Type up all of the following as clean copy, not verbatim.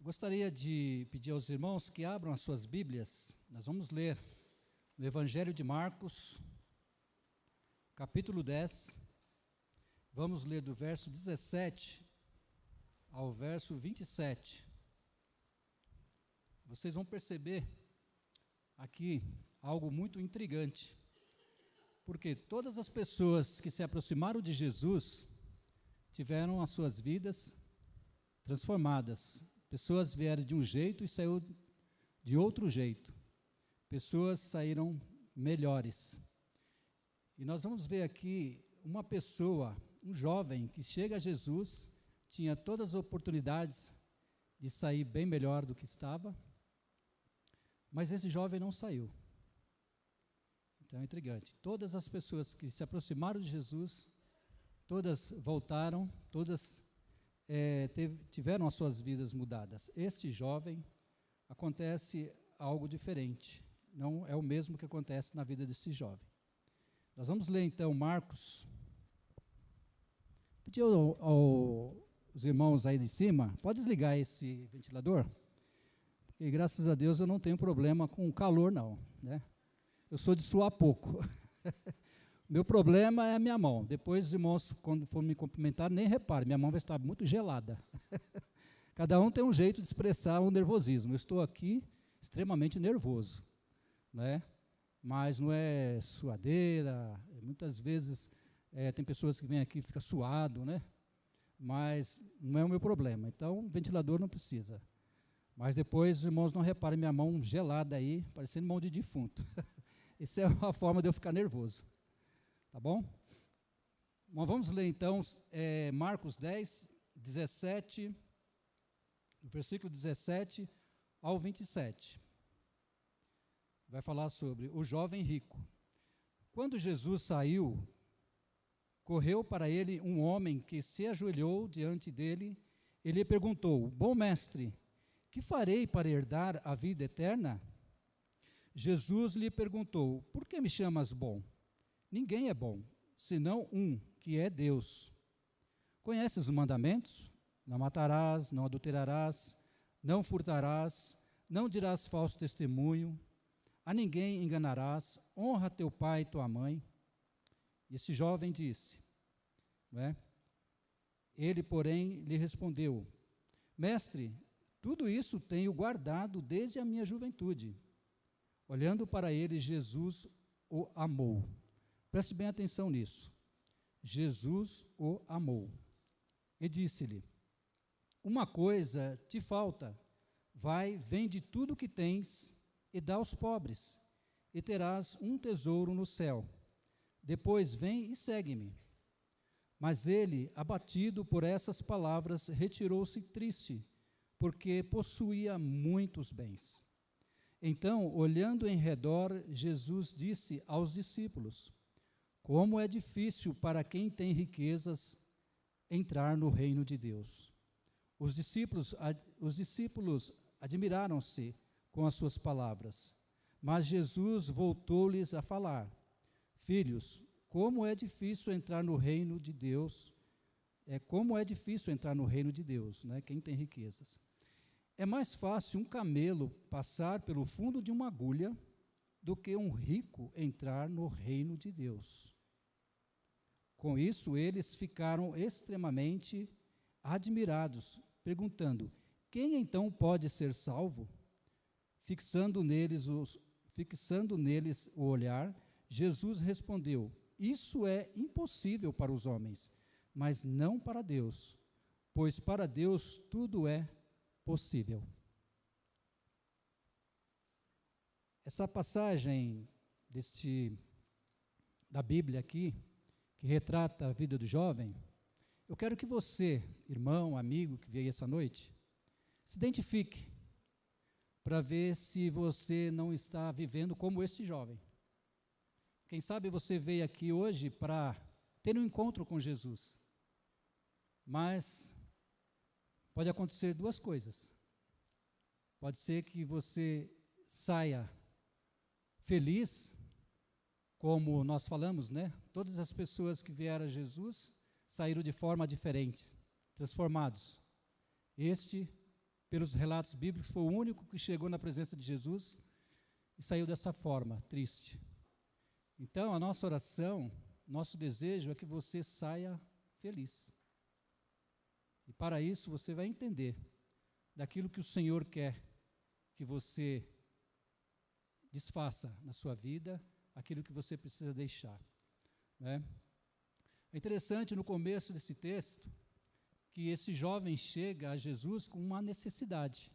Gostaria de pedir aos irmãos que abram as suas Bíblias. Nós vamos ler no Evangelho de Marcos, capítulo 10. Vamos ler do verso 17 ao verso 27. Vocês vão perceber aqui algo muito intrigante, porque todas as pessoas que se aproximaram de Jesus tiveram as suas vidas transformadas. Pessoas vieram de um jeito e saíram de outro jeito. Pessoas saíram melhores. E nós vamos ver aqui uma pessoa, um jovem que chega a Jesus, tinha todas as oportunidades de sair bem melhor do que estava, mas esse jovem não saiu. Então é intrigante. Todas as pessoas que se aproximaram de Jesus, todas voltaram, todas tiveram as suas vidas mudadas. Este jovem, acontece algo diferente, não é o mesmo que acontece na vida desse jovem. Nós vamos ler então Marcos. Pedir aos irmãos aí de cima, pode desligar esse ventilador? Porque graças a Deus eu não tenho problema com o calor não, né? Eu sou de suar pouco. Meu problema é a minha mão. Depois os irmãos, quando for me cumprimentar, nem reparem, minha mão vai estar muito gelada. Cada um tem um jeito de expressar o nervosismo. Eu estou aqui extremamente nervoso, né? Mas não é suadeira. Muitas vezes tem pessoas que vêm aqui e ficam suado, né? Mas não é o meu problema. Então, ventilador não precisa. Mas depois os irmãos não reparem minha mão gelada aí, parecendo mão de defunto. Essa é uma forma de eu ficar nervoso. Tá bom? Mas vamos ler então Marcos 10, 17, versículo 17 ao 27. Vai falar sobre o jovem rico. Quando Jesus saiu, correu para ele um homem que se ajoelhou diante dele e lhe perguntou: Bom mestre, que farei para herdar a vida eterna? Jesus lhe perguntou: Por que me chamas bom? Ninguém é bom, senão um, que é Deus. Conheces os mandamentos? Não matarás, não adulterarás, não furtarás, não dirás falso testemunho, a ninguém enganarás, honra teu pai e tua mãe. Esse jovem disse, Ele, porém, lhe respondeu: Mestre, tudo isso tenho guardado desde a minha juventude. Olhando para ele, Jesus o amou. Preste bem atenção nisso. Jesus o amou. E disse-lhe: Uma coisa te falta. Vai, vende tudo o que tens e dá aos pobres, e terás um tesouro no céu. Depois vem e segue-me. Mas ele, abatido por essas palavras, retirou-se triste, porque possuía muitos bens. Então, olhando em redor, Jesus disse aos discípulos: Como é difícil para quem tem riquezas entrar no reino de Deus. Os discípulos admiraram-se com as suas palavras, mas Jesus voltou-lhes a falar: Filhos, como é difícil entrar no reino de Deus, né? Quem tem riquezas. É mais fácil um camelo passar pelo fundo de uma agulha do que um rico entrar no reino de Deus. Com isso, eles ficaram extremamente admirados, perguntando: Quem então pode ser salvo? Fixando neles o olhar, Jesus respondeu: Isso é impossível para os homens, mas não para Deus, pois para Deus tudo é possível. Essa passagem da Bíblia aqui, que retrata a vida do jovem, eu quero que você, irmão, amigo, que veio essa noite, se identifique, para ver se você não está vivendo como este jovem. Quem sabe você veio aqui hoje para ter um encontro com Jesus, mas pode acontecer duas coisas. Pode ser que você saia feliz, como nós falamos, né? Todas as pessoas que vieram a Jesus saíram de forma diferente, transformados. Este pelos relatos bíblicos, foi o único que chegou na presença de Jesus e saiu dessa forma, triste. Então, a nossa oração, nosso desejo é que você saia feliz. E para isso, você vai entender daquilo que o Senhor quer que você desfaça na sua vida, aquilo que você precisa deixar, né? É interessante no começo desse texto que esse jovem chega a Jesus com uma necessidade.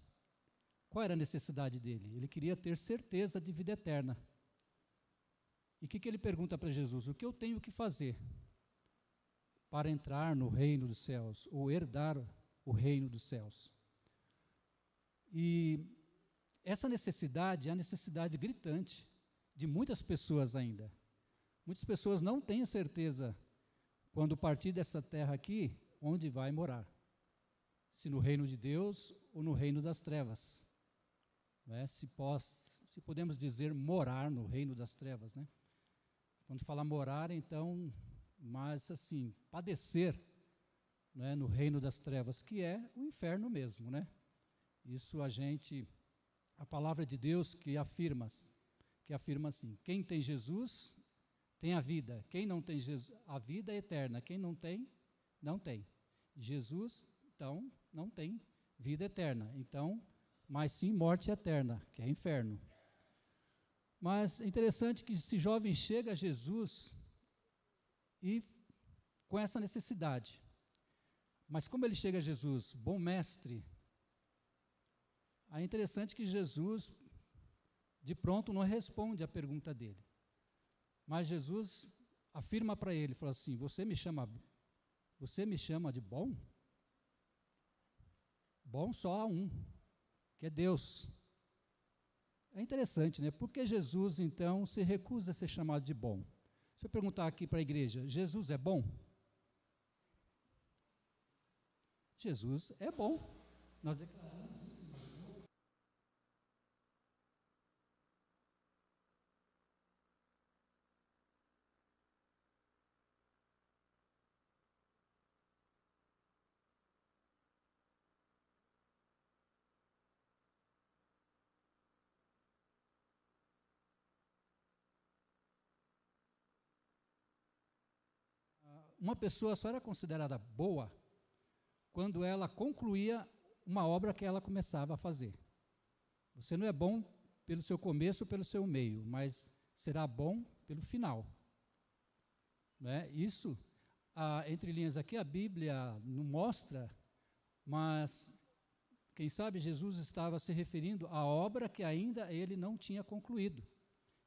Qual era a necessidade dele? Ele queria ter certeza de vida eterna. E o que ele pergunta para Jesus? O que eu tenho que fazer para entrar no reino dos céus, ou herdar o reino dos céus? E essa necessidade é a necessidade gritante de muitas pessoas ainda. Muitas pessoas não têm a certeza, quando partir dessa terra aqui, onde vai morar. Se no reino de Deus ou no reino das trevas. Né? Se podemos dizer morar no reino das trevas, né? Quando fala morar, então, mas assim, padecer, né, no reino das trevas, que é o inferno mesmo, né? Isso a palavra de Deus que afirma assim, quem tem Jesus tem a vida, quem não tem Jesus, a vida é eterna, quem não tem, não tem. Jesus, então, não tem vida eterna, então, mas sim morte eterna, que é inferno. Mas é interessante que esse jovem chega a Jesus e com essa necessidade. Mas como ele chega a Jesus? Bom mestre. É interessante que Jesus, de pronto, não responde à pergunta dele. Mas Jesus afirma para ele, fala assim, você me chama de bom? Bom só há um, que é Deus. É interessante, né? Por que Jesus, então, se recusa a ser chamado de bom? Se eu perguntar aqui para a igreja, Jesus é bom? Jesus é bom. Nós declaramos isso. Uma pessoa só era considerada boa quando ela concluía uma obra que ela começava a fazer. Você não é bom pelo seu começo ou pelo seu meio, mas será bom pelo final. Né? Isso, entre linhas aqui, a Bíblia não mostra, mas quem sabe Jesus estava se referindo à obra que ainda ele não tinha concluído,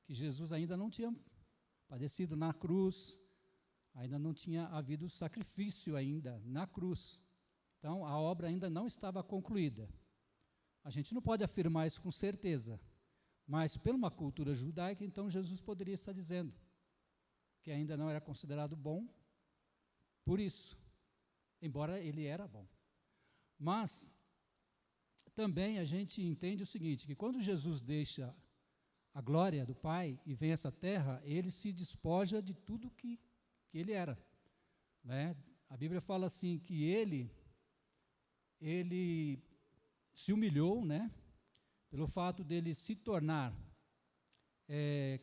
que Jesus ainda não tinha padecido na cruz, ainda não tinha havido sacrifício ainda na cruz. Então, a obra ainda não estava concluída. A gente não pode afirmar isso com certeza, mas pela uma cultura judaica, então Jesus poderia estar dizendo que ainda não era considerado bom por isso, embora ele era bom. Mas também a gente entende o seguinte, que quando Jesus deixa a glória do Pai e vem a essa terra, ele se despoja de tudo que ele era, né? A Bíblia fala assim que ele se humilhou, né? Pelo fato dele se tornar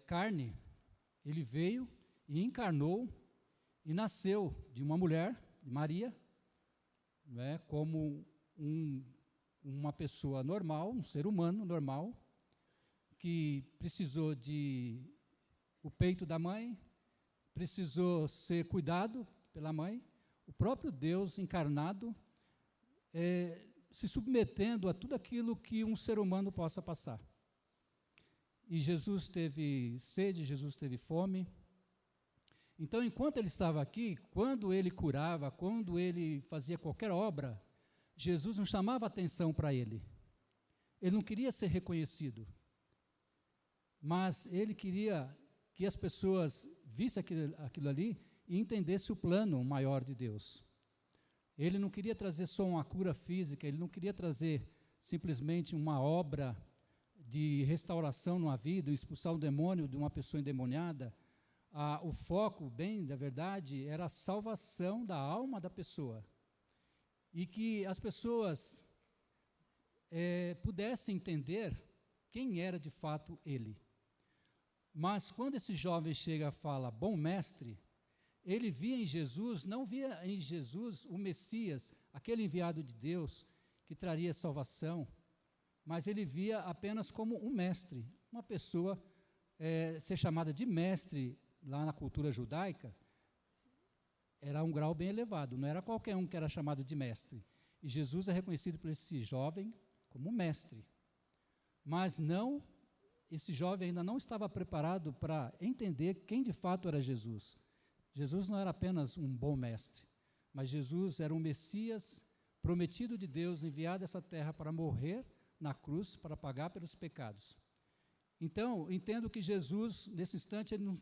carne, ele veio e encarnou e nasceu de uma mulher, de Maria, né? Como uma pessoa normal, um ser humano normal, que precisou o peito da mãe, precisou ser cuidado pela mãe, o próprio Deus encarnado, se submetendo a tudo aquilo que um ser humano possa passar. E Jesus teve sede, Jesus teve fome. Então, enquanto ele estava aqui, quando ele curava, quando ele fazia qualquer obra, Jesus não chamava atenção para ele. Ele não queria ser reconhecido, mas ele queria que as pessoas vissem aquilo ali e entendessem o plano maior de Deus. Ele não queria trazer só uma cura física, ele não queria trazer simplesmente uma obra de restauração numa vida, expulsar o demônio de uma pessoa endemoniada. O foco, bem da verdade, era a salvação da alma da pessoa. E que as pessoas pudesse entender quem era de fato ele. Mas quando esse jovem chega e fala, bom mestre, ele via em Jesus, não via em Jesus o Messias, aquele enviado de Deus, que traria salvação, mas ele via apenas como um mestre, uma pessoa ser chamada de mestre, lá na cultura judaica, era um grau bem elevado, não era qualquer um que era chamado de mestre. E Jesus é reconhecido por esse jovem como mestre. Mas não, esse jovem ainda não estava preparado para entender quem de fato era Jesus. Jesus não era apenas um bom mestre, mas Jesus era um Messias prometido de Deus, enviado a essa terra para morrer na cruz, para pagar pelos pecados. Então, entendo que Jesus, nesse instante, ele não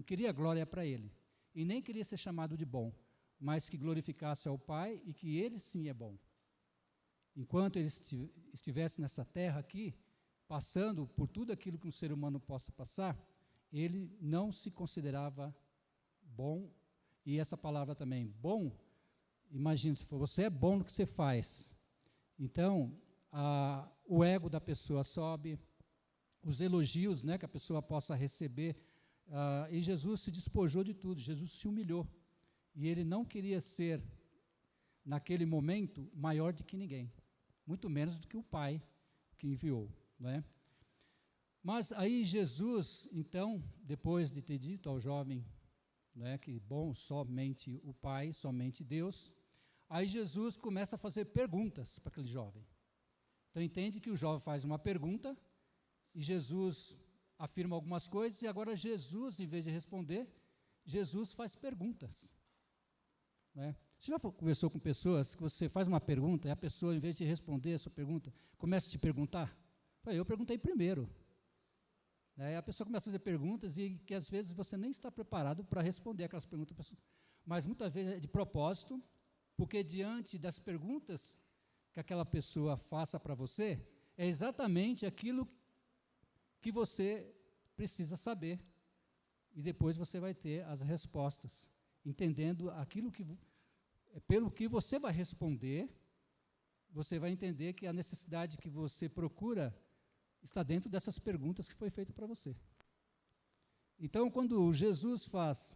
queria glória para ele, e nem queria ser chamado de bom, mas que glorificasse ao Pai e que ele sim é bom. Enquanto ele estivesse nessa terra aqui, passando por tudo aquilo que um ser humano possa passar, ele não se considerava bom, e essa palavra também, bom, imagina, se você é bom no que você faz, então o ego da pessoa sobe, os elogios, né, que a pessoa possa receber, e Jesus se despojou de tudo, Jesus se humilhou, e ele não queria ser, naquele momento, maior do que ninguém, muito menos do que o Pai que enviou, não é? Mas aí Jesus, então, depois de ter dito ao jovem, não é, que bom, somente o Pai, somente Deus, aí Jesus começa a fazer perguntas para aquele jovem. Então entende que o jovem faz uma pergunta, e Jesus afirma algumas coisas, e agora Jesus, em vez de responder, Jesus faz perguntas. Não é? Você já conversou com pessoas que você faz uma pergunta, e a pessoa, em vez de responder a sua pergunta, começa a te perguntar? Eu perguntei primeiro. A pessoa começa a fazer perguntas e que às vezes você nem está preparado para responder aquelas perguntas, mas muitas vezes é de propósito, porque diante das perguntas que aquela pessoa faça para você, é exatamente aquilo que você precisa saber, e depois você vai ter as respostas, entendendo aquilo que, pelo que você vai responder, você vai entender que a necessidade que você procura está dentro dessas perguntas que foi feito para você. Então, quando Jesus faz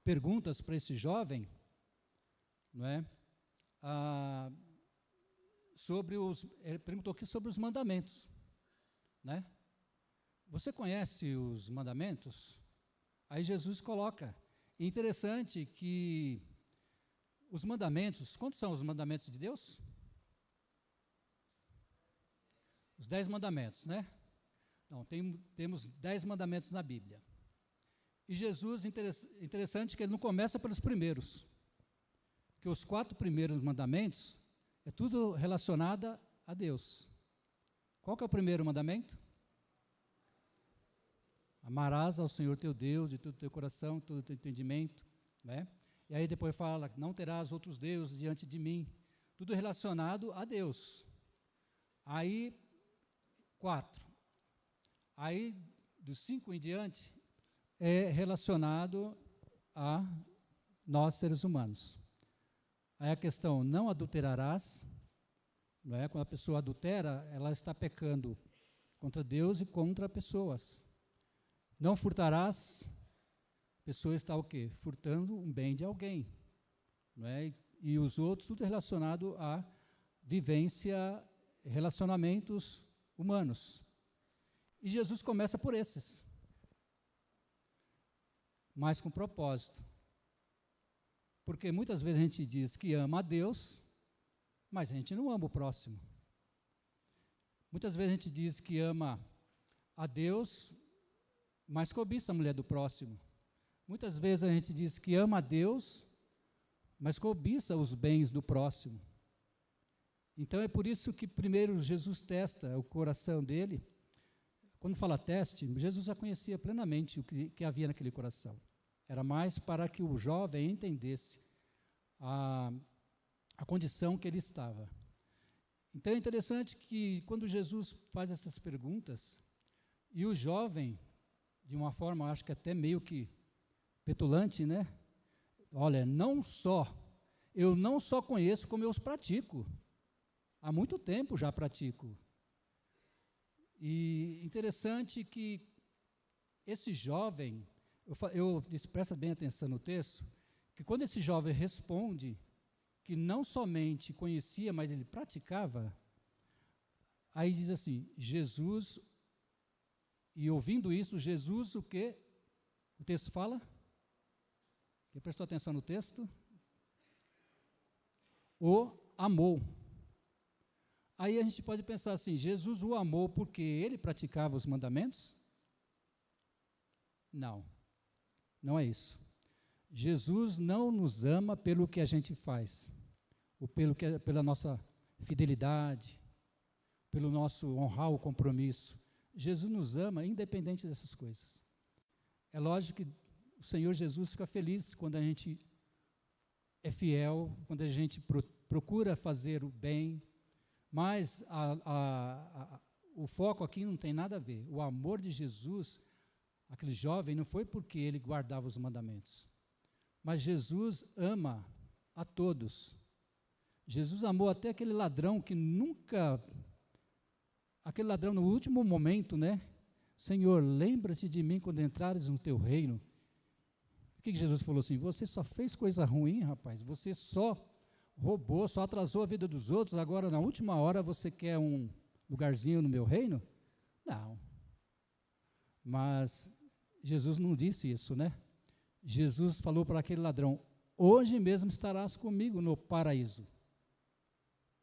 perguntas para esse jovem, não é? Ele perguntou aqui sobre os mandamentos, né? Você conhece os mandamentos? Aí Jesus coloca. É interessante que os mandamentos, quantos são os mandamentos de Deus? Os 10 mandamentos, né? Não, temos 10 mandamentos na Bíblia. E Jesus, interessante que ele não começa pelos primeiros, porque os 4 primeiros mandamentos é tudo relacionado a Deus. Qual que é o primeiro mandamento? Amarás ao Senhor teu Deus de todo o teu coração, de todo o teu entendimento, né? E aí depois fala, não terás outros deuses diante de mim, tudo relacionado a Deus. Aí 4. Aí, dos 5 em diante, é relacionado a nós, seres humanos. Aí a questão, não adulterarás, não é? Quando a pessoa adultera, ela está pecando contra Deus e contra pessoas. Não furtarás, a pessoa está o quê? Furtando um bem de alguém, não é? E os outros, tudo relacionado a vivência, relacionamentos humanos. E Jesus começa por esses, mas com propósito. Porque muitas vezes a gente diz que ama a Deus, mas a gente não ama o próximo. Muitas vezes a gente diz que ama a Deus, mas cobiça a mulher do próximo. Muitas vezes a gente diz que ama a Deus, mas cobiça os bens do próximo. Então é por isso que primeiro Jesus testa o coração dele. Quando fala teste, Jesus já conhecia plenamente o que havia naquele coração. Era mais para que o jovem entendesse a condição que ele estava. Então é interessante que quando Jesus faz essas perguntas, e o jovem, de uma forma, acho que até meio que petulante, né? Olha, eu não só conheço, como eu os pratico. há muito tempo já pratico. E interessante que esse jovem, eu disse, presta bem atenção no texto, que quando esse jovem responde que não somente conhecia, mas ele praticava, aí diz assim, Jesus, e ouvindo isso, Jesus, o que o texto fala? Quem prestou atenção no texto? O amou. Aí a gente pode pensar assim, Jesus o amou porque ele praticava os mandamentos? Não, não é isso. Jesus não nos ama pelo que a gente faz, ou pela nossa fidelidade, pelo nosso honrar o compromisso. Jesus nos ama independente dessas coisas. É lógico que o Senhor Jesus fica feliz quando a gente é fiel, quando a gente procura fazer o bem, mas o foco aqui não tem nada a ver. O amor de Jesus, aquele jovem, não foi porque ele guardava os mandamentos, mas Jesus ama a todos. Jesus amou até aquele ladrão que nunca, aquele ladrão no último momento, né? Senhor, lembra-te de mim quando entrares no teu reino. O que Jesus falou assim? Você só fez coisa ruim, rapaz, você só roubou, só atrasou a vida dos outros, agora na última hora você quer um lugarzinho no meu reino? Não. Mas Jesus não disse isso, né? Jesus falou para aquele ladrão, hoje mesmo estarás comigo no paraíso.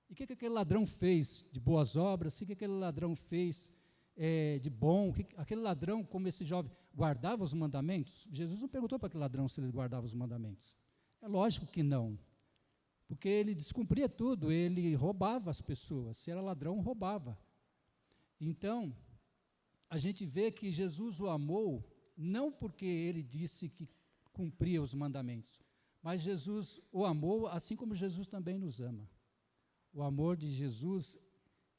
E o que aquele ladrão fez de boas obras? O que aquele ladrão fez de bom? Aquele ladrão, como esse jovem, guardava os mandamentos? Jesus não perguntou para aquele ladrão se ele guardava os mandamentos. É lógico que não. Porque ele descumpria tudo, ele roubava as pessoas. Se era ladrão, roubava. Então, a gente vê que Jesus o amou, não porque ele disse que cumpria os mandamentos, mas Jesus o amou assim como Jesus também nos ama. O amor de Jesus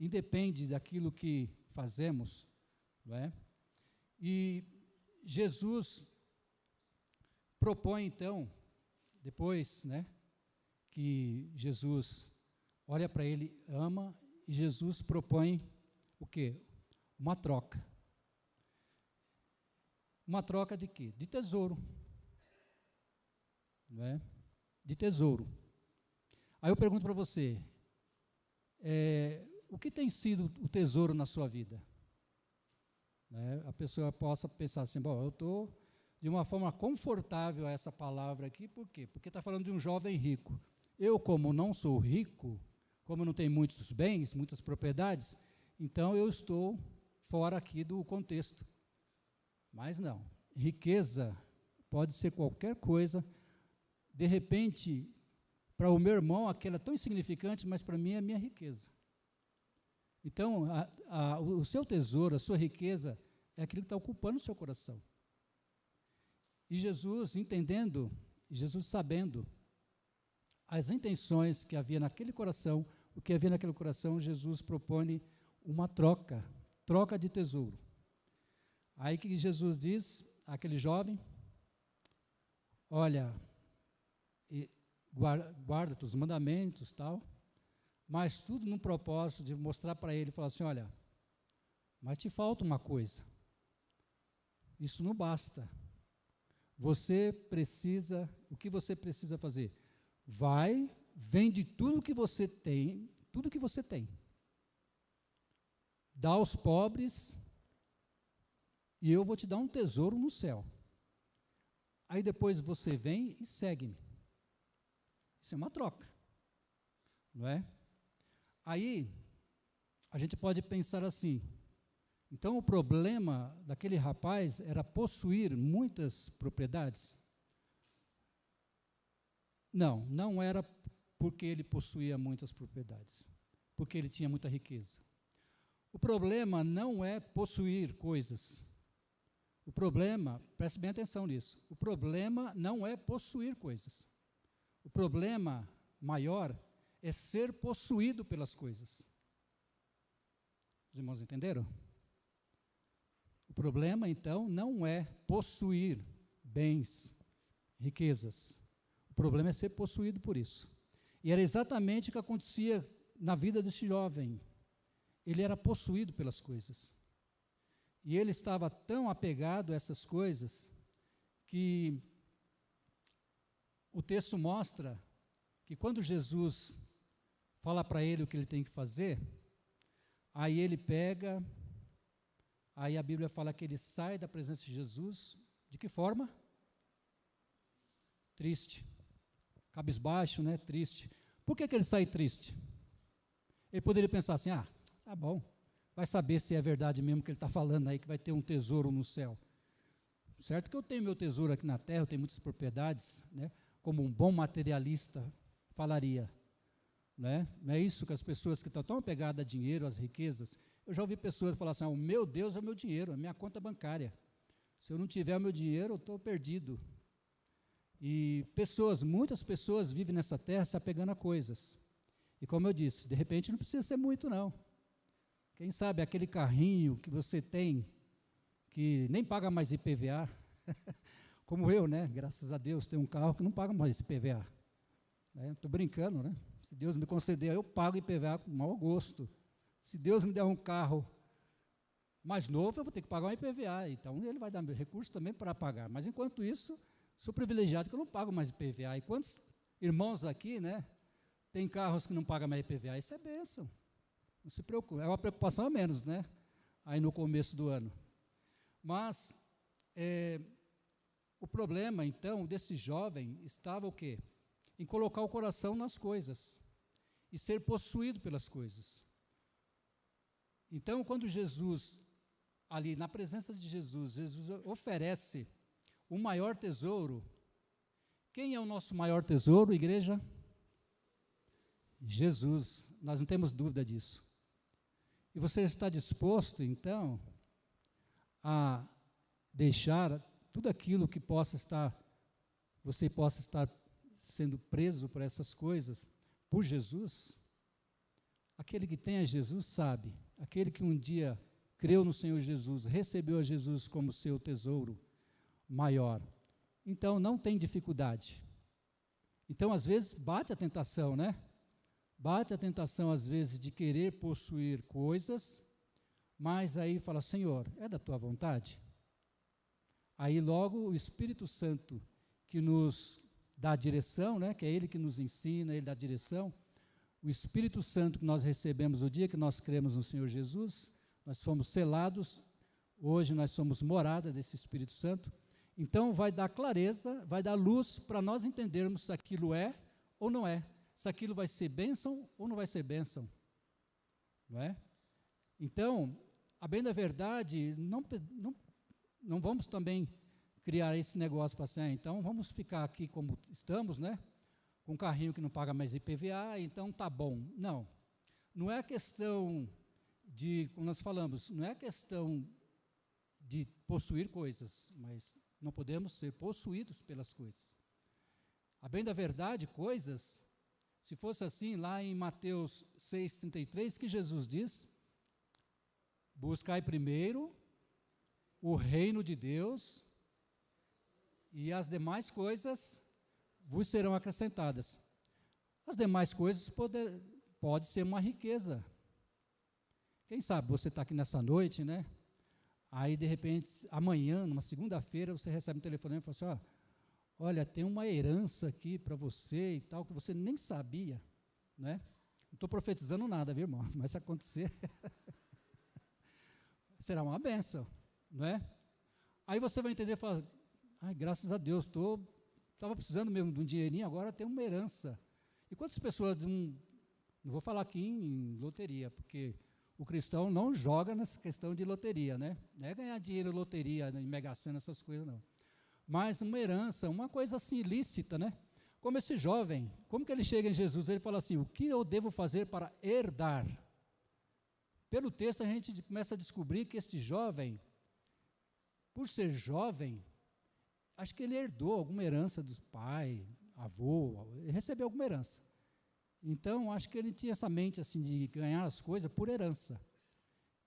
independe daquilo que fazemos, não é? E Jesus propõe então, depois, né, que Jesus olha para ele, ama, e Jesus propõe o quê? Uma troca. Uma troca de quê? De tesouro. Não é? De tesouro. Aí eu pergunto para você, o que tem sido o tesouro na sua vida? Né? A pessoa possa pensar assim, bom, eu estou de uma forma confortável a essa palavra aqui, por quê? Porque está falando de um jovem rico. Eu, como não sou rico, como não tenho muitos bens, muitas propriedades, então eu estou fora aqui do contexto. Mas não, riqueza pode ser qualquer coisa. De repente, para o meu irmão, aquela é tão insignificante, mas para mim é a minha riqueza. Então, o seu tesouro, a sua riqueza, é aquilo que está ocupando o seu coração. E Jesus, entendendo, Jesus sabendo as intenções que havia naquele coração, o que havia naquele coração, Jesus propõe uma troca de tesouro. Aí que Jesus diz àquele jovem, olha, guarda os mandamentos, tal, mas tudo num propósito de mostrar para ele, falar assim, olha, mas te falta uma coisa, isso não basta, você precisa, o que você precisa fazer? Vai, vende tudo que você tem, dá aos pobres, e eu vou te dar um tesouro no céu. Aí depois você vem e segue-me. Isso é uma troca, não é? Aí, a gente pode pensar assim, então o problema daquele rapaz era possuir muitas propriedades? Não, não era porque ele possuía muitas propriedades, porque ele tinha muita riqueza. O problema não é possuir coisas. O problema, preste bem atenção nisso, o problema não é possuir coisas. O problema maior é ser possuído pelas coisas. Os irmãos entenderam? O problema, então, não é possuir bens, riquezas. O problema é ser possuído por isso. E era exatamente o que acontecia na vida desse jovem, ele era possuído pelas coisas. E ele estava tão apegado a essas coisas que o texto mostra que quando Jesus fala para ele o que ele tem que fazer, aí ele pega, aí a Bíblia fala que ele sai da presença de Jesus, de que forma? Triste, cabisbaixo, né? Triste. Por que ele sai triste? Ele poderia pensar assim, tá bom, vai saber se é verdade mesmo que ele está falando aí, que vai ter um tesouro no céu. Certo que eu tenho meu tesouro aqui na terra, eu tenho muitas propriedades, né? Como um bom materialista falaria. Né? Não é isso que as pessoas que estão tão apegadas a dinheiro, às riquezas, eu já ouvi pessoas falar assim, o meu Deus é o meu dinheiro, é a minha conta bancária. Se eu não tiver o meu dinheiro, eu estou perdido. E muitas pessoas vivem nessa terra se apegando a coisas. E como eu disse, de repente não precisa ser muito não. Quem sabe aquele carrinho que você tem, que nem paga mais IPVA, como eu, né? Graças a Deus, tenho um carro que não paga mais IPVA. Estou brincando, né? Se Deus me conceder, eu pago IPVA com mau gosto. Se Deus me der um carro mais novo, eu vou ter que pagar um IPVA. Então, ele vai dar recurso também para pagar. Mas, enquanto isso, sou privilegiado que eu não pago mais IPVA. E quantos irmãos aqui, né, tem carros que não pagam mais IPVA? Isso é bênção. Não se preocupe. É uma preocupação a menos, né? Aí no começo do ano. Mas, o problema, então, desse jovem estava o quê? Em colocar o coração nas coisas e ser possuído pelas coisas. Então, quando Jesus, ali na presença de Jesus, Jesus oferece o maior tesouro. Quem é o nosso maior tesouro, igreja? Jesus, nós não temos dúvida disso. E você está disposto, então, a deixar tudo aquilo que você possa estar sendo preso por essas coisas, por Jesus? Aquele que tem a Jesus sabe, aquele que um dia creu no Senhor Jesus, recebeu a Jesus como seu tesouro maior, então não tem dificuldade. Então, às vezes, bate a tentação, né? Bate a tentação, às vezes, de querer possuir coisas, mas aí fala, Senhor, é da tua vontade? Aí logo o Espírito Santo, que nos dá a direção, né? Que é Ele que nos ensina, Ele dá a direção, o Espírito Santo que nós recebemos no dia que nós cremos no Senhor Jesus, nós fomos selados, hoje nós somos morada desse Espírito Santo, então vai dar clareza, vai dar luz para nós entendermos se aquilo é ou não é, se aquilo vai ser bênção ou não vai ser bênção, não é? Então, a bem da verdade, não vamos também criar esse negócio para assim, então vamos ficar aqui como estamos, né? Com um carrinho que não paga mais IPVA, então tá bom. Não é questão de, como nós falamos, não é questão de possuir coisas, mas não podemos ser possuídos pelas coisas. A bem da verdade, coisas, se fosse assim, lá em Mateus 6,33, que Jesus diz, buscai primeiro o reino de Deus e as demais coisas vos serão acrescentadas. As demais coisas pode ser uma riqueza. Quem sabe você está aqui nessa noite, né? Aí, de repente, amanhã, numa segunda-feira, você recebe um telefonema e fala assim, olha, tem uma herança aqui para você e tal, que você nem sabia, né? Não estou profetizando nada, viu, irmãos? Mas se acontecer, será uma bênção, não é? Aí você vai entender e falar, graças a Deus, estava precisando mesmo de um dinheirinho, agora tem uma herança. E quantas pessoas, não vou falar aqui em loteria, porque o cristão não joga nessa questão de loteria, né? Não é ganhar dinheiro em loteria, em Mega Sena, essas coisas não. Mas uma herança, uma coisa assim ilícita, né? Como esse jovem, como que ele chega em Jesus? Ele fala assim, o que eu devo fazer para herdar? Pelo texto a gente começa a descobrir que este jovem, por ser jovem, acho que ele herdou alguma herança dos pai, avô, ele recebeu alguma herança. Então, acho que ele tinha essa mente assim de ganhar as coisas por herança.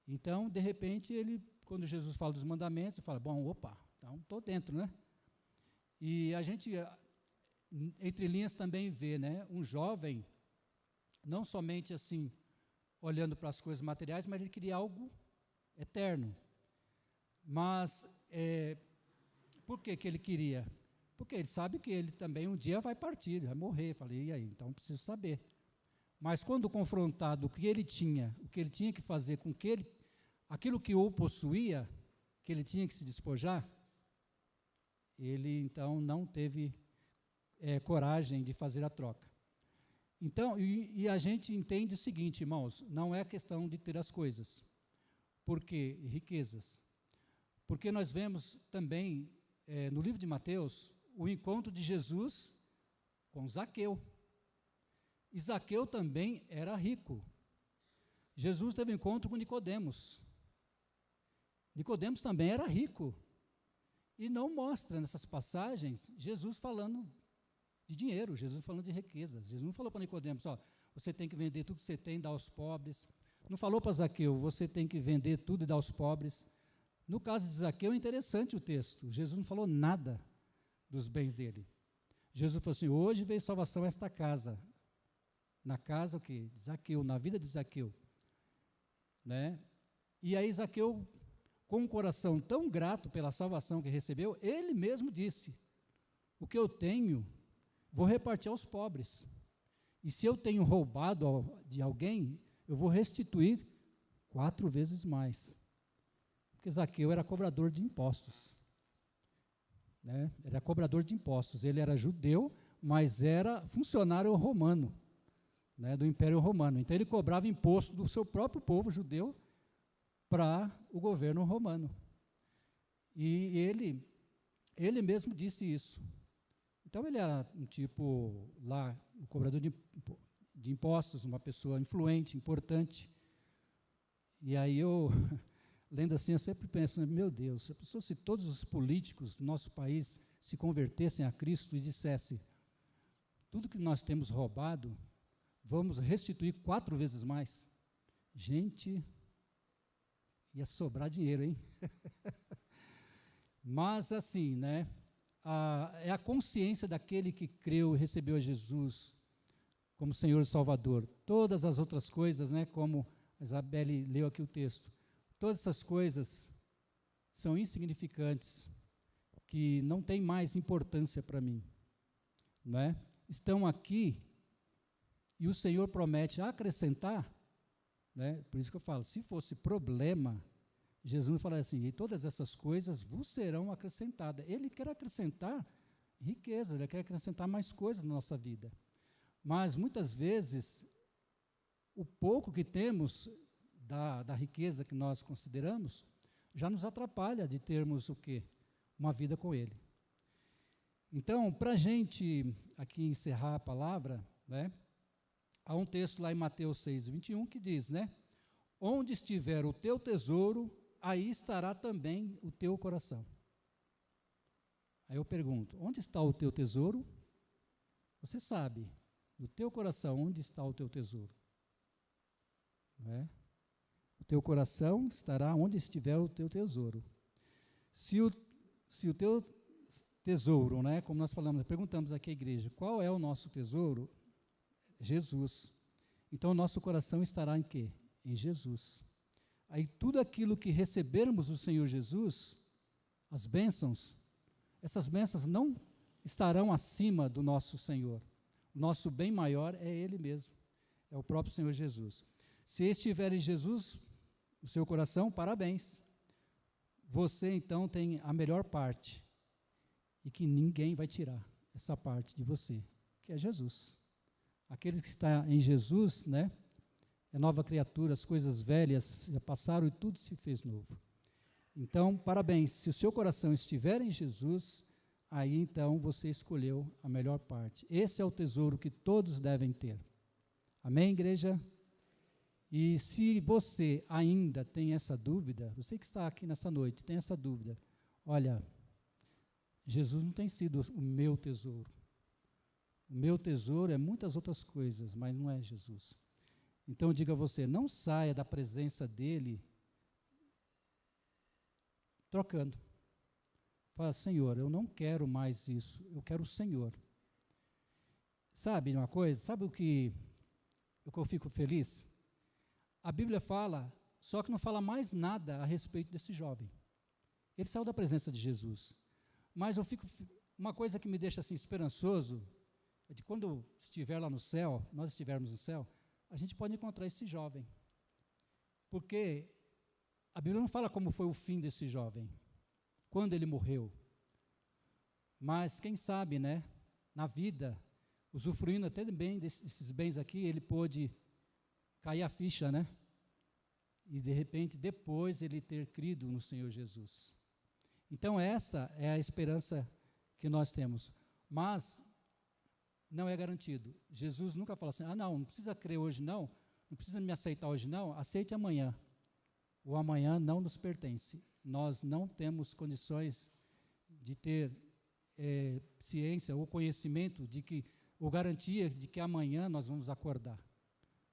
Então, de repente, quando Jesus fala dos mandamentos, ele fala, bom, opa, então estou dentro, né? E a gente, entre linhas, também vê, né? Um jovem não somente assim, olhando para as coisas materiais, mas ele queria algo eterno. Mas, por que ele queria? Porque ele sabe que ele também um dia vai partir, vai morrer. Falei, e aí? Então preciso saber. Mas quando confrontado o que ele tinha que fazer com que ele, aquilo que o possuía, que ele tinha que se despojar, ele então não teve coragem de fazer a troca. Então, e a gente entende o seguinte, irmãos, não é questão de ter as coisas, porque riquezas, porque nós vemos também no livro de Mateus o encontro de Jesus com Zaqueu. E Zaqueu também era rico. Jesus teve um encontro com Nicodemos. Nicodemos também era rico. E não mostra nessas passagens Jesus falando de dinheiro, Jesus falando de riquezas. Jesus não falou para Nicodemos, você tem que vender tudo que você tem e dar aos pobres. Não falou para Zaqueu, você tem que vender tudo e dar aos pobres. No caso de Zaqueu é interessante o texto. Jesus não falou nada dos bens dele. Jesus falou assim, hoje veio salvação a esta casa. Na casa o quê? De Zaqueu, na vida de Zaqueu. Né? E aí Zaqueu, com um coração tão grato pela salvação que recebeu, ele mesmo disse, o que eu tenho, vou repartir aos pobres. E se eu tenho roubado de alguém, eu vou restituir 4 vezes mais. Porque Zaqueu era cobrador de impostos. Né? Era cobrador de impostos. Ele era judeu, mas era funcionário romano. Né, do Império Romano. Então ele cobrava imposto do seu próprio povo judeu para o governo romano. E ele mesmo disse isso. Então ele era um tipo lá, um cobrador de impostos, uma pessoa influente, importante. E aí eu, lendo assim, eu sempre penso, meu Deus, se todos os políticos do nosso país se convertessem a Cristo e dissessem, tudo que nós temos roubado, vamos restituir 4 vezes mais. Gente, ia sobrar dinheiro, hein? Mas assim, né? É a consciência daquele que creu e recebeu a Jesus como Senhor e Salvador. Todas as outras coisas, né? Como a Isabelle leu aqui o texto, todas essas coisas são insignificantes, que não têm mais importância para mim, não é? Estão aqui. E o Senhor promete acrescentar, né? Por isso que eu falo, se fosse problema, Jesus não falaria assim, e todas essas coisas vos serão acrescentadas. Ele quer acrescentar riqueza, ele quer acrescentar mais coisas na nossa vida. Mas, muitas vezes, o pouco que temos da riqueza que nós consideramos, já nos atrapalha de termos o quê? Uma vida com Ele. Então, para a gente aqui encerrar a palavra, né? Há um texto lá em Mateus 6:21 que diz, né? Onde estiver o teu tesouro, aí estará também o teu coração. Aí eu pergunto, onde está o teu tesouro? Você sabe, no teu coração, onde está o teu tesouro? Não é? O teu coração estará onde estiver o teu tesouro. Se o teu tesouro, né, como nós falamos, perguntamos aqui à igreja, qual é o nosso tesouro? Jesus. Então, o nosso coração estará em quê? Em Jesus. Aí, tudo aquilo que recebermos do Senhor Jesus, as bênçãos, essas bênçãos não estarão acima do nosso Senhor. O nosso bem maior é Ele mesmo, é o próprio Senhor Jesus. Se estiver em Jesus, o seu coração, parabéns. Você, então, tem a melhor parte, e que ninguém vai tirar essa parte de você, que é Jesus. Aquele que está em Jesus, né, é nova criatura, as coisas velhas já passaram e tudo se fez novo. Então, parabéns, se o seu coração estiver em Jesus, aí então você escolheu a melhor parte. Esse é o tesouro que todos devem ter. Amém, igreja? E se você ainda tem essa dúvida, você que está aqui nessa noite, tem essa dúvida, olha, Jesus não tem sido o meu tesouro. O meu tesouro é muitas outras coisas, mas não é Jesus. Então eu digo a você, não saia da presença dEle trocando. Fala, Senhor, eu não quero mais isso, eu quero o Senhor. Sabe uma coisa? Sabe o que eu fico feliz? A Bíblia fala, só que não fala mais nada a respeito desse jovem. Ele saiu da presença de Jesus. Mas uma coisa que me deixa assim esperançoso, é de quando estiver lá no céu, nós estivermos no céu, a gente pode encontrar esse jovem. Porque a Bíblia não fala como foi o fim desse jovem, quando ele morreu. Mas quem sabe, né, na vida, usufruindo até bem desses bens aqui, ele pôde cair a ficha, né? E de repente, depois, ele ter crido no Senhor Jesus. Então, essa é a esperança que nós temos. Mas não é garantido. Jesus nunca fala assim, não precisa crer hoje não precisa me aceitar hoje não, aceite amanhã. O amanhã não nos pertence. Nós não temos condições de ter ciência ou conhecimento de que, ou garantia de que amanhã nós vamos acordar.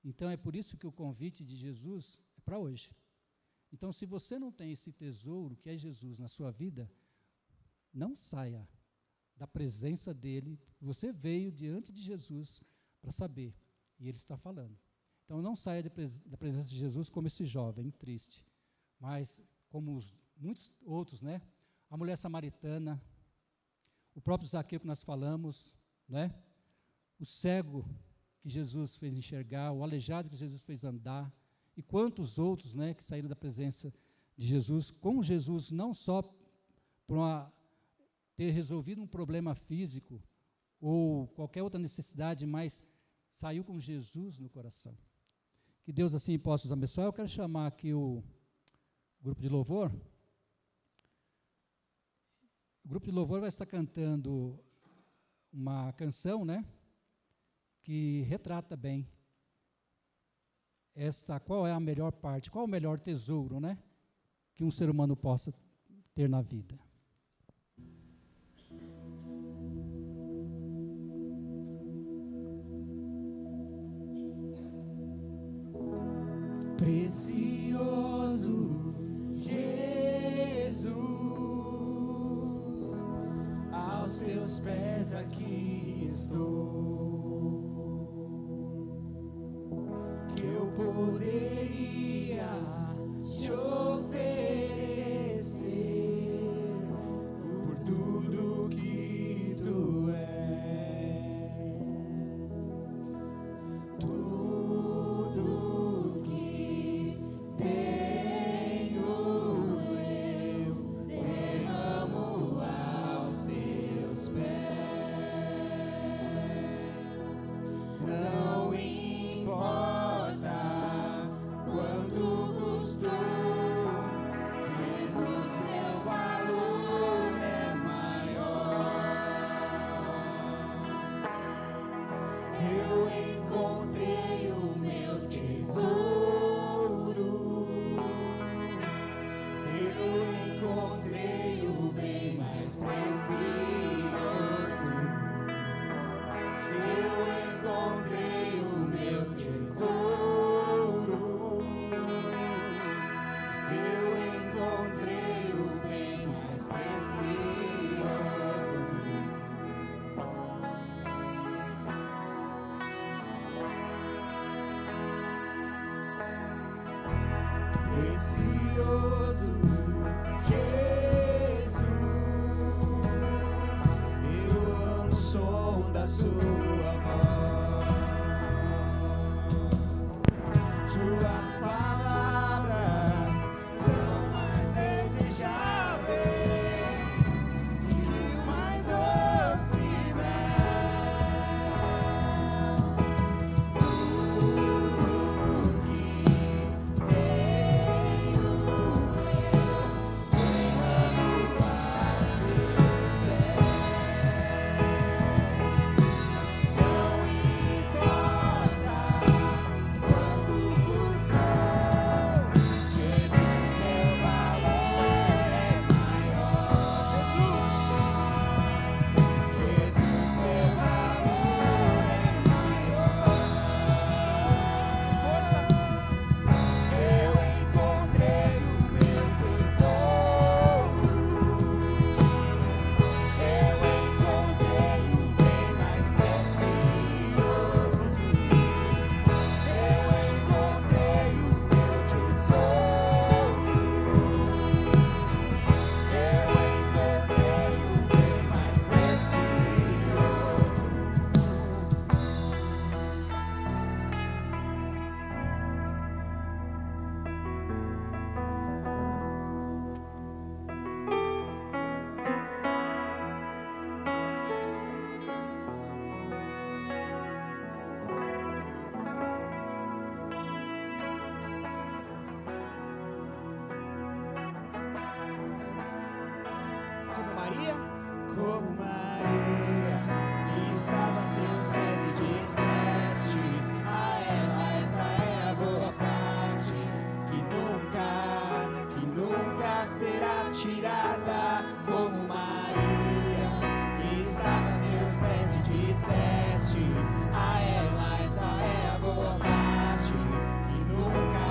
Então, é por isso que o convite de Jesus é para hoje. Então, se você não tem esse tesouro que é Jesus na sua vida, não saia da presença dele. Você veio diante de Jesus para saber, e ele está falando. Então, não saia da presença de Jesus como esse jovem triste, mas como muitos outros, né? A mulher samaritana, o próprio Zaqueu que nós falamos, né? O cego que Jesus fez enxergar, o aleijado que Jesus fez andar, e quantos outros, né, que saíram da presença de Jesus, com Jesus, não só por ter resolvido um problema físico ou qualquer outra necessidade, mas saiu com Jesus no coração. Que Deus assim possa nos abençoar. Eu quero chamar aqui o grupo de louvor. O grupo de louvor vai estar cantando uma canção, né, que retrata bem qual é a melhor parte, qual é o melhor tesouro, né, que um ser humano possa ter na vida. Precioso Jesus, aos teus pés aqui estou. Que eu poderia te oferecer por tudo que tu és, tudo que tenho eu derramo aos teus pés. Não importa quanto custou, Jesus, teu valor é maior. Eu encontrei o meu tesouro, eu encontrei o bem mais precioso. Eu encontrei o meu tesouro, eu encontrei o bem mais precioso. Precioso Jesus, eu amo o som da sua voz. Suas palavras são mais desejáveis que o mais doce mel. Tudo que tenho eu derramo aos seus pés. Não importa quanto custou, Maria, que estava a seus pés e dissestes a ela, essa é a boa parte, que nunca será tirada, como Maria, que estava a seus pés e dissestes a ela, essa é a boa parte, que nunca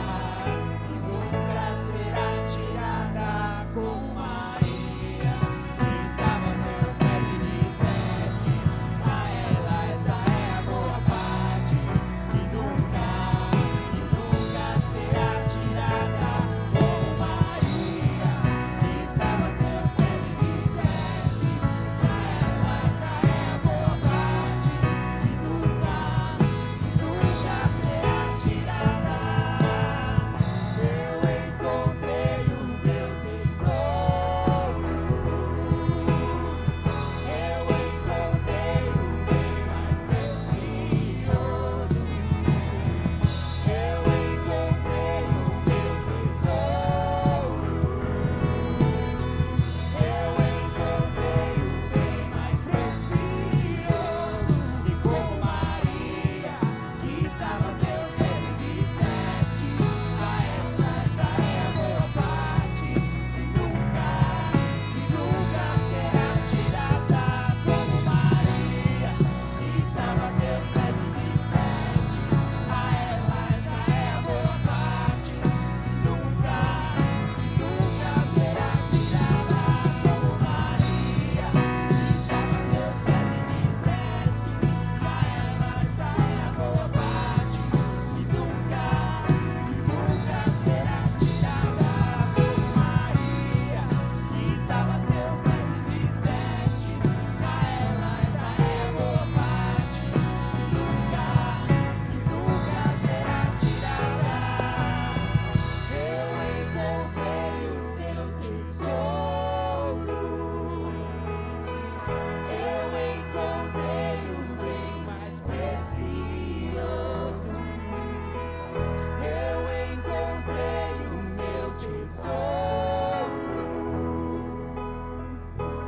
será tirada, como Maria, que estava a seus pés e dissestes a ela, essa é a boa parte, que nunca será tirada, como Maria, que estava a seus pés e dissestes a ela, essa é a boa parte, que nunca será tirada. Eu encontrei o meu tesouro, eu encontrei o bem mais precioso, eu encontrei o meu tesouro, eu encontrei o bem mais precioso, e como Maria, que estava a seus pés e dissestes a essa é a boa parte, que nunca será tirada, como Maria, que estava a seus pés e dissestes a ela, essa é a boa parte, que nunca será tirada, como Maria, que estava a seus pés e dissestes a ela, essa é a boa parte, que nunca será tirada, como Maria, que estava a seus pés e dissestes a ela, essa é a boa parte, que nunca será tirada. Eu encontrei o meu tesouro, eu encontrei o bem mais precioso, eu encontrei o meu tesouro,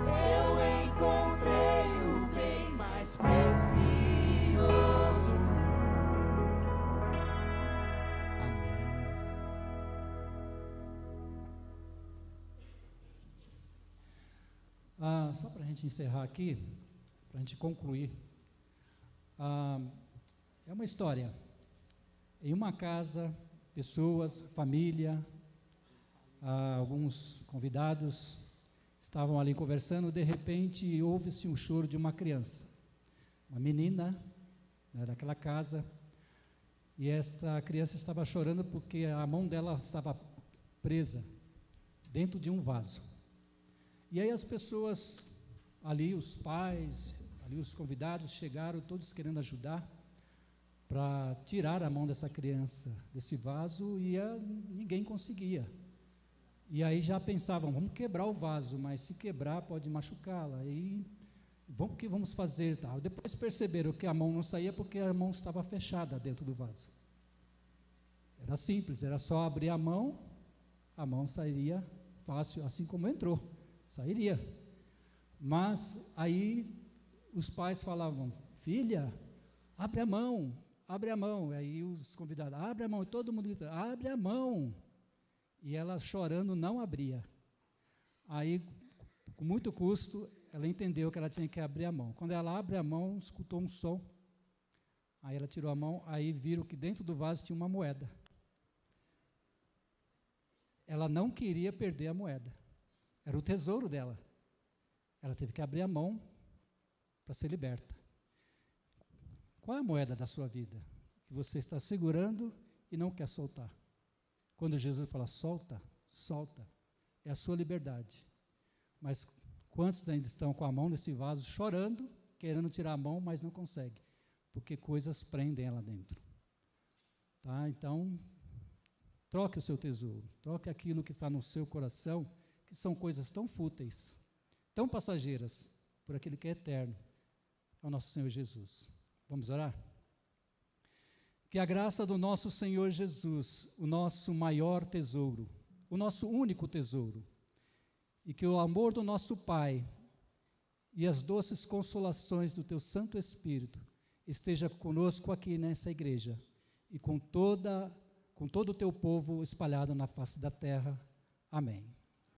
eu encontrei o bem mais precioso. Só para a gente encerrar aqui, para a gente concluir, é uma história. Em uma casa, pessoas, família, alguns convidados estavam ali conversando, de repente houve-se um choro de uma criança, uma menina, né, daquela casa, e esta criança estava chorando porque a mão dela estava presa dentro de um vaso. E aí as pessoas ali, os pais, ali os convidados chegaram todos querendo ajudar para tirar a mão dessa criança desse vaso, e ninguém conseguia. E aí já pensavam, vamos quebrar o vaso, mas se quebrar pode machucá-la, e o que vamos fazer? Tal. Depois perceberam que a mão não saía porque a mão estava fechada dentro do vaso. Era simples, era só abrir a mão sairia fácil, assim como entrou, sairia. Mas aí os pais falavam, filha, abre a mão, aí os convidados, abre a mão, e todo mundo gritando, abre a mão, e ela chorando não abria. Aí, com muito custo, ela entendeu que ela tinha que abrir a mão. Quando ela abre a mão, escutou um som, aí ela tirou a mão, aí viram que dentro do vaso tinha uma moeda. Ela não queria perder a moeda, era o tesouro dela. Ela teve que abrir a mão para ser liberta. Qual é a moeda da sua vida que você está segurando e não quer soltar? Quando Jesus fala solta, solta, é a sua liberdade. Mas quantos ainda estão com a mão nesse vaso, chorando, querendo tirar a mão, mas não consegue, porque coisas prendem ela dentro. Tá? Então, troque o seu tesouro, troque aquilo que está no seu coração, que são coisas tão fúteis, tão passageiras, por aquele que é eterno, é o nosso Senhor Jesus. Vamos orar? Que a graça do nosso Senhor Jesus, o nosso maior tesouro, o nosso único tesouro, e que o amor do nosso Pai e as doces consolações do teu Santo Espírito esteja conosco aqui nessa igreja e com todo o teu povo espalhado na face da terra. Amém.